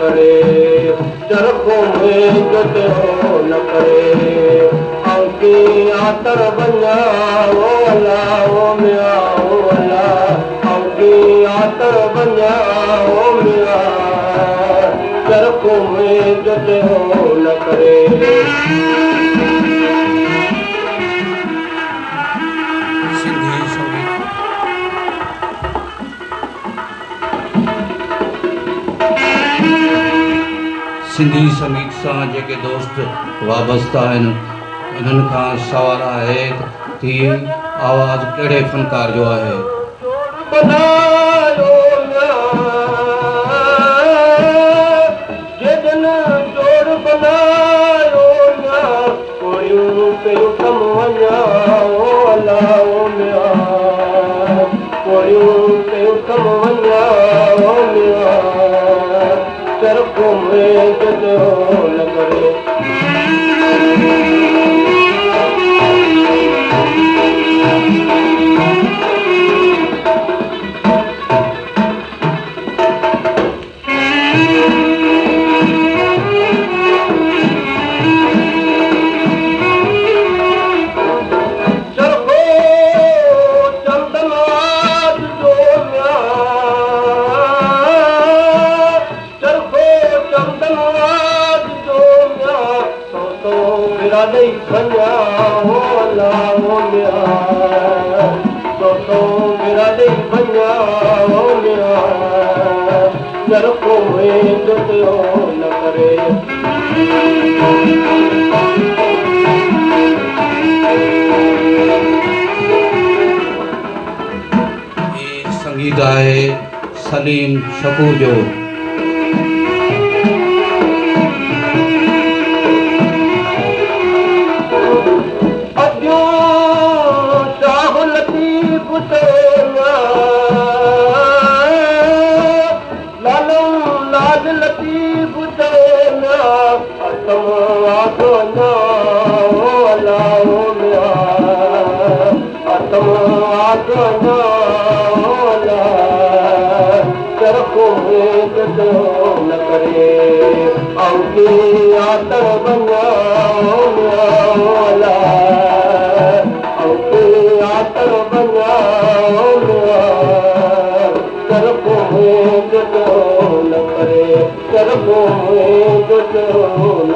करे चरखों में जो न करे अंकी आतर बना ओ अल्लाह ओ मिया ओ अल्लाह अंकी आतर बना ओ मिया चरखों में जो न करे सिंधी संगीत सां जेके दोस्त वाबस्ता आहिनि इन्हनि खां सवाल आहे त हीअ आवाज़ कहिड़े फ़नकार जो आहे। चरखों में जो न करे बना ओ अल्लाह ओ मिया तो मेरा नहीं बना ओ मिया चरखों में जो न करे ये संगीत आहे सलीम शकूर जो। चरखों में जो न करे अंकी आतर बना अंकी आतर बना चरखों में जो न करे चरखों में जो न